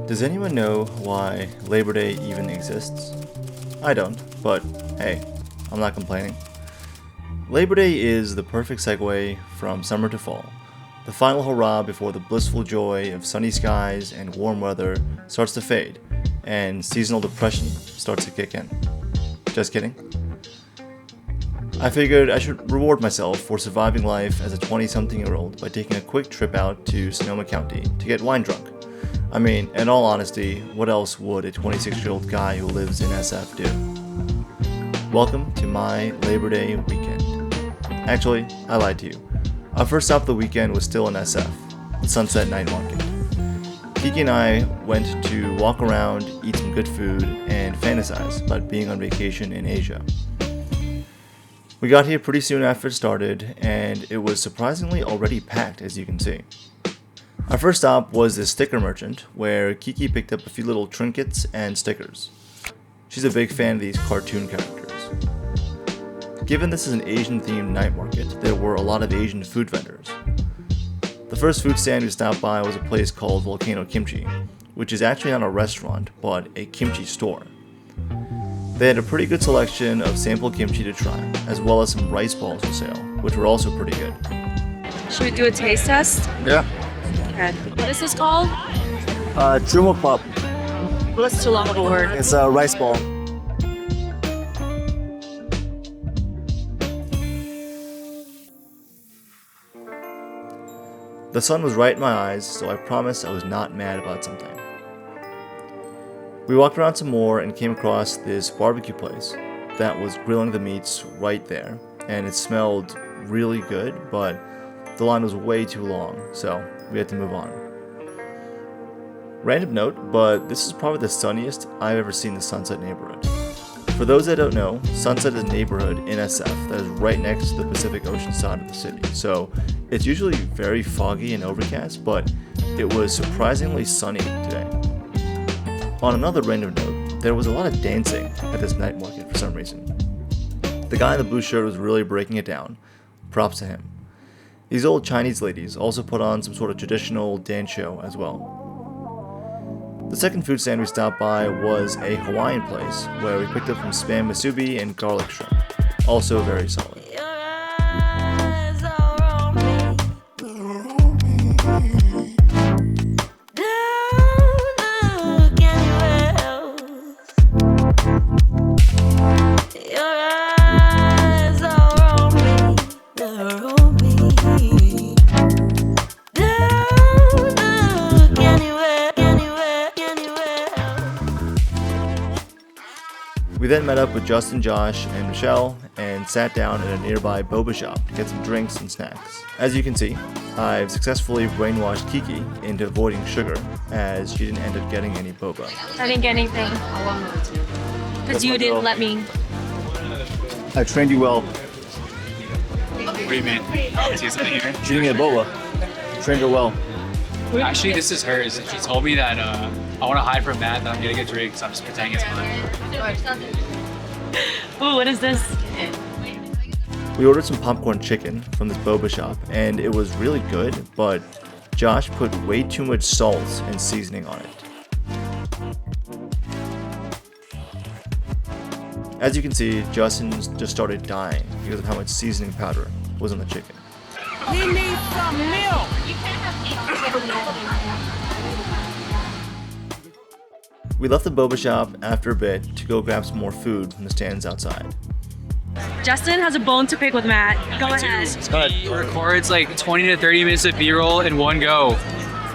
Does anyone know why Labor Day even exists? I don't, but hey, I'm not complaining. Labor Day is the perfect segue from summer to fall, the final hurrah before the blissful joy of sunny skies and warm weather starts to fade, and seasonal depression starts to kick in. Just kidding. I figured I should reward myself for surviving life as a 20-something-year-old by taking a quick trip out to Sonoma County to get wine drunk. I mean, in all honesty, what else would a 26-year-old guy who lives in SF do? Welcome to my Labor Day weekend. Actually, I lied to you. Our first stop of the weekend was still in SF, the Sunset Night Market. Kiki and I went to walk around, eat some good food, and fantasize about being on vacation in Asia. We got here pretty soon after it started, and it was surprisingly already packed, as you can see. Our first stop was the sticker merchant, where Kiki picked up a few little trinkets and stickers. She's a big fan of these cartoon characters. Given this is an Asian-themed night market, there were a lot of Asian food vendors. The first food stand we stopped by was a place called Volcano Kimchi, which is actually not a restaurant, but a kimchi store. They had a pretty good selection of sample kimchi to try, as well as some rice balls for sale, which were also pretty good. Should we do a taste test? Yeah. Okay. What is this called? Pop. What's too long of a word? It's a rice ball. The sun was right in my eyes, so I promised I was not mad about something. We walked around some more and came across this barbecue place that was grilling the meats right there, and it smelled really good, but the line was way too long, so we had to move on. Random note, but this is probably the sunniest I've ever seen the Sunset neighborhood. For those that don't know, Sunset is a neighborhood in SF that is right next to the Pacific Ocean side of the city, so it's usually very foggy and overcast, but it was surprisingly sunny today. On another random note, there was a lot of dancing at this night market for some reason. The guy in the blue shirt was really breaking it down. Props to him. These old Chinese ladies also put on some sort of traditional dance show as well. The second food stand we stopped by was a Hawaiian place where we picked up some spam musubi and garlic shrimp, also very solid. We then met up with Justin, Josh, and Michelle and sat down at a nearby boba shop to get some drinks and snacks. As you can see, I've successfully brainwashed Kiki into avoiding sugar, as she didn't end up getting any boba. I didn't get anything. Because you didn't let me. I trained you well. What do you mean? See something here? She didn't get boba. Trained her well. Actually, this is hers. She told me that I want to hide from Matt, that I'm getting a drink, so I'm just pretending it's mine. Ooh, what is this? We ordered some popcorn chicken from this boba shop, and it was really good, but Josh put way too much salt and seasoning on it. As you can see, Justin just started dying because of how much seasoning powder was on the chicken. We need some milk. We left the boba shop after a bit to go grab some more food from the stands outside. Justin has a bone to pick with Matt. Go ahead. He records like 20 to 30 minutes of B-roll in one go,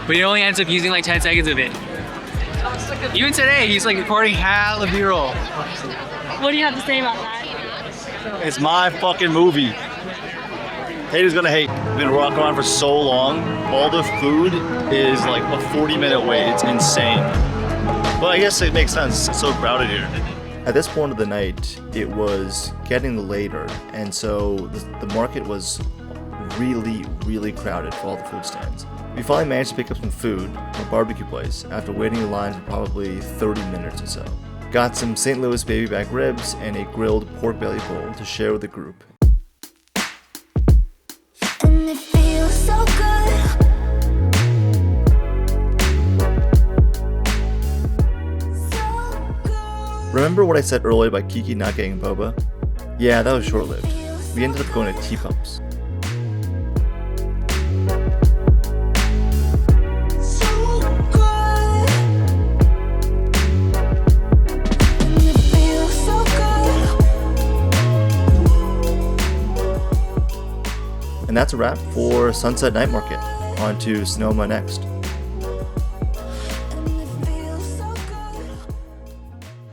but he only ends up using like 10 seconds of it. Even today, he's like recording half of B-roll. What do you have to say about that? It's my fucking movie. Haters gonna hate. We've been rocking around for so long. All the food is like a 40-minute wait. It's insane. But I guess it makes sense. It's so crowded here. At this point of the night, it was getting later, and so the market was really crowded for all the food stands. We finally managed to pick up some food from a barbecue place after waiting in line for probably 30 minutes or so. Got some St. Louis baby back ribs and a grilled pork belly bowl to share with the group. And it feels so good. Remember what I said earlier about Kiki not getting boba? Yeah, that was short-lived. We ended up going to teacups. And that's a wrap for Sunset Night Market. On to Sonoma next.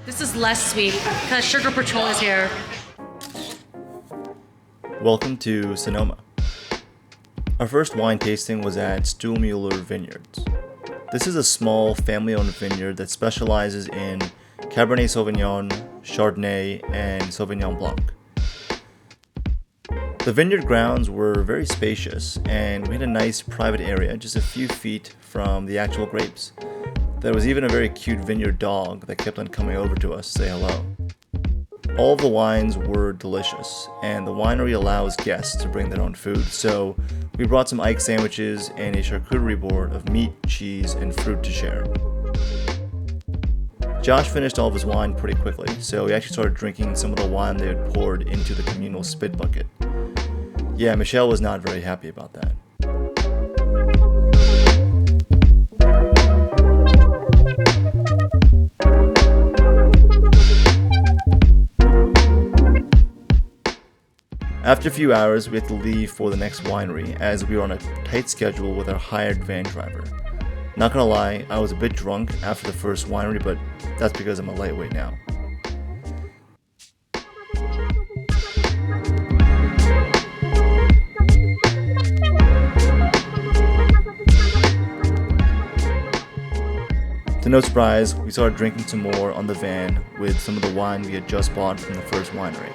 This is less sweet because Sugar Patrol is here. Welcome to Sonoma. Our first wine tasting was at Stuhlmuller Vineyards. This is a small family-owned vineyard that specializes in Cabernet Sauvignon, Chardonnay, and Sauvignon Blanc. The vineyard grounds were very spacious, and we had a nice private area just a few feet from the actual grapes. There was even a very cute vineyard dog that kept on coming over to us to say hello. All of the wines were delicious, and the winery allows guests to bring their own food, so we brought some Ike sandwiches and a charcuterie board of meat, cheese, and fruit to share. Josh finished all of his wine pretty quickly, so we actually started drinking some of the wine they had poured into the communal spit bucket. Yeah, Michelle was not very happy about that. After a few hours, we had to leave for the next winery as we were on a tight schedule with our hired van driver. Not gonna lie, I was a bit drunk after the first winery, but that's because I'm a lightweight now. To no surprise, we started drinking some more on the van with some of the wine we had just bought from the first winery.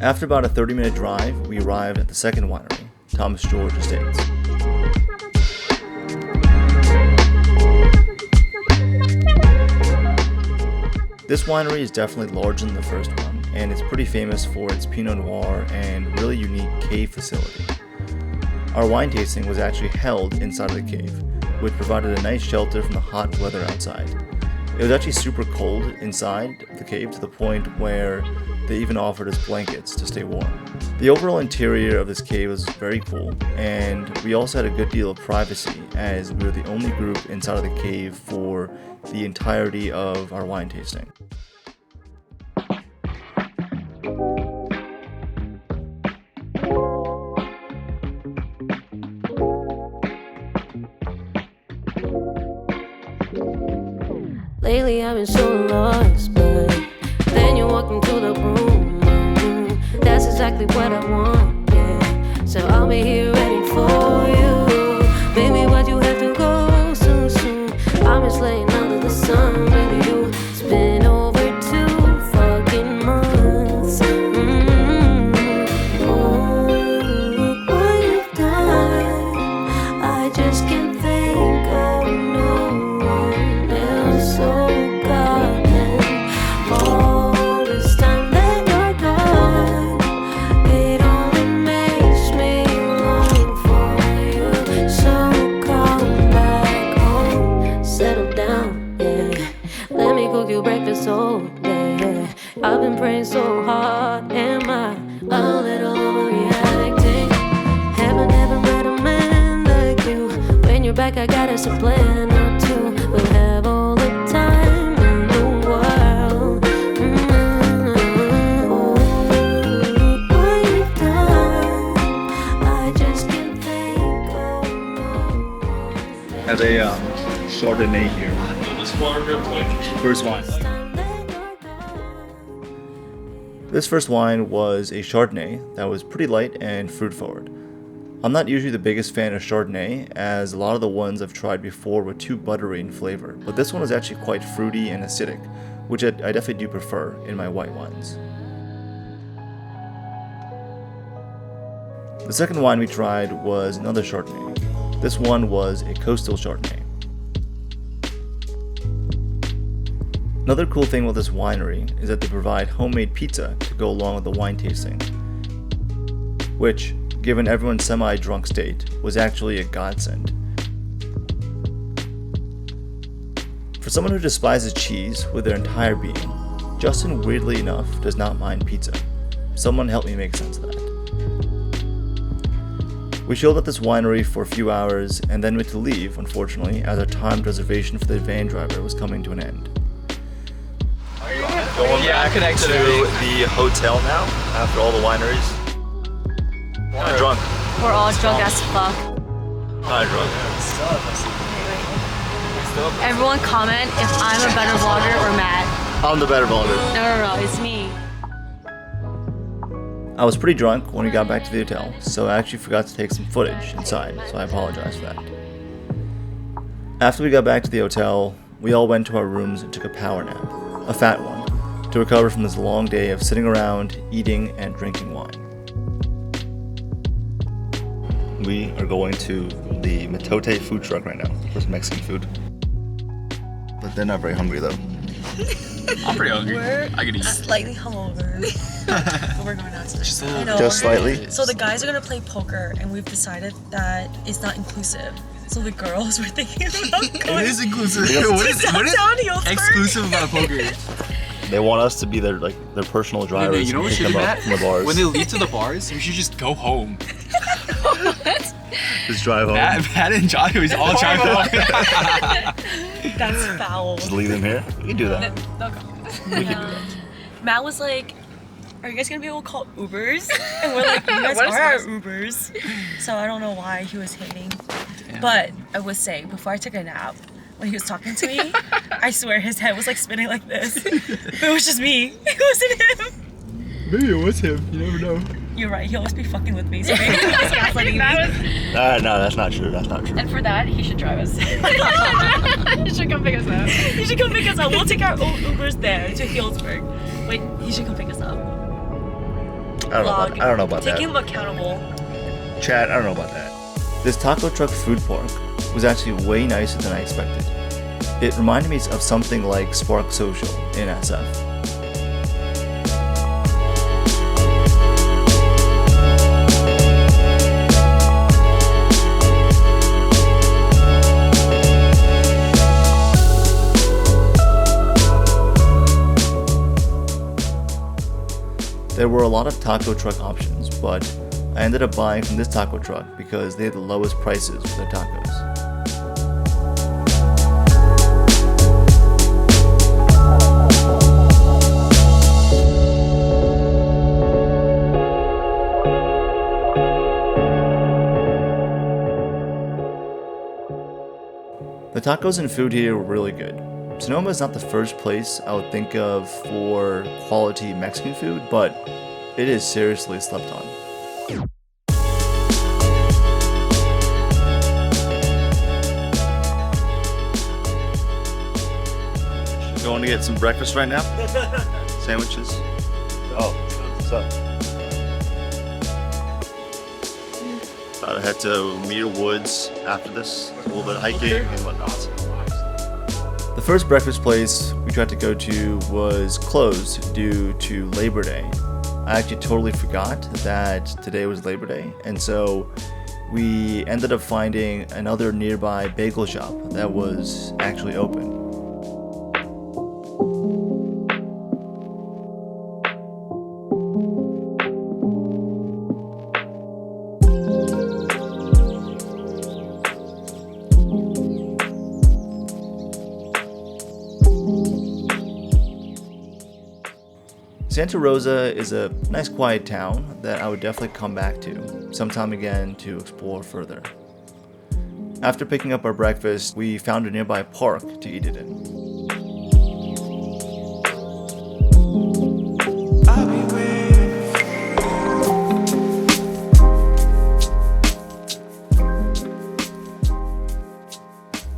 After about a 30-minute drive, we arrived at the second winery, Thomas George Estates. This winery is definitely larger than the first one, and it's pretty famous for its Pinot Noir and really unique cave facility. Our wine tasting was actually held inside of the cave, which provided a nice shelter from the hot weather outside. It was actually super cold inside the cave to the point where they even offered us blankets to stay warm. The overall interior of this cave was very cool, and we also had a good deal of privacy as we were the only group inside of the cave for the entirety of our wine tasting. Lately I've been so lost, but then you walk into the room. That's exactly what I want, yeah. So I'll be here ready for you. Baby, why'd you have to go so soon? I'm just laying under the sun with you. It's been over 2 fucking months. Oh, look what you've done. I just can't think of no one else. So all this time that you're gone, it only makes me long for you. So come back home, settle down, yeah. Let me cook you breakfast all day, yeah. I've been praying so hard, am I a little overreacting? Haven't ever met a man like you. When you're back, I got us a plan or two. We'll have all the time in the world. Has a Chardonnay here. First wine. This first wine was a Chardonnay that was pretty light and fruit forward. I'm not usually the biggest fan of Chardonnay, as a lot of the ones I've tried before were too buttery in flavor, but this one was actually quite fruity and acidic, which I definitely do prefer in my white wines. The second wine we tried was another Chardonnay. This one was a coastal Chardonnay. Another cool thing with this winery is that they provide homemade pizza to go along with the wine tasting, which, given everyone's semi-drunk state, was actually a godsend. For someone who despises cheese with their entire being, Justin, weirdly enough, does not mind pizza. Someone help me make sense of that. We chilled at this winery for a few hours and then went to leave, unfortunately, as our timed reservation for the van driver was coming to an end. Going back to the hotel now after all the wineries. Kinda drunk. We're all drunk as fuck. Kinda drunk. Everyone comment if I'm a better vlogger or Matt. I'm the better vlogger. No, it's me. I was pretty drunk when we got back to the hotel, so I actually forgot to take some footage inside, so I apologize for that. After we got back to the hotel, we all went to our rooms and took a power nap, a fat one, to recover from this long day of sitting around, eating, and drinking wine. We are going to the Mitote food truck right now for some Mexican food. But they're not very hungry though. I'm pretty hungry. I could eat. Slightly hungover. But we're going out today. Just a little I know, Just we're slightly? So the guys are gonna play poker, and we've decided that it's not inclusive. So the girls were thinking about going It is inclusive. to what is downtown Healdsburg. exclusive about poker? They want us to be their personal drivers. You know what and should pick be them up Matt? from the bars. When they leave to the bars, we should just go home. Just drive home. Matt and Johnny was all trying to That's foul. Just leave them here. We can do that. We can do that. Matt was like, "Are you guys gonna be able to call Ubers?" And we're like, "You guys are our Ubers." So I don't know why he was hating. But I would say, before I took a nap, when he was talking to me, I swear his head was like spinning like this. But it was just me. It wasn't him. Maybe it was him. You never know. You're right. He always be fucking with me. So maybe he was gaslighting me. No, that's not true. That's not true. And for that, he should drive us. He should come pick us up. He should come pick us up. We'll take our own Ubers there to Healdsburg. Wait, he should come pick us up. I don't know about Take that. him accountable. Chad, I don't know about that. This taco truck food park was actually way nicer than I expected. It reminded me of something like Spark Social in SF. There were a lot of taco truck options, but I ended up buying from this taco truck because they had the lowest prices for their tacos. The tacos and food here were really good. Sonoma is not the first place I would think of for quality Mexican food, but it is seriously slept on. Going to get some breakfast right now. Sandwiches. Oh, what's up? About to head to Meter Woods after this. A little bit of hiking and whatnot. The first breakfast place we tried to go to was closed due to Labor Day. I actually totally forgot that today was Labor Day, and so we ended up finding another nearby bagel shop that was actually open. Santa Rosa is a nice quiet town that I would definitely come back to sometime again to explore further. After picking up our breakfast, we found a nearby park to eat it in.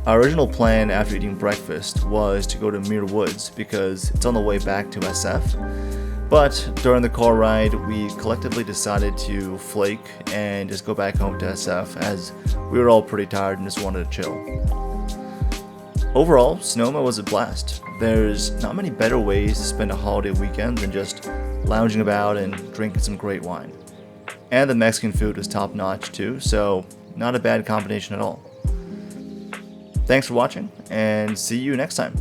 Our original plan after eating breakfast was to go to Muir Woods because it's on the way back to SF, but during the car ride we collectively decided to flake and just go back home to SF as we were all pretty tired and just wanted to chill. Overall, Sonoma was a blast. There's not many better ways to spend a holiday weekend than just lounging about and drinking some great wine. And the Mexican food was top notch too, so not a bad combination at all. Thanks for watching, and see you next time.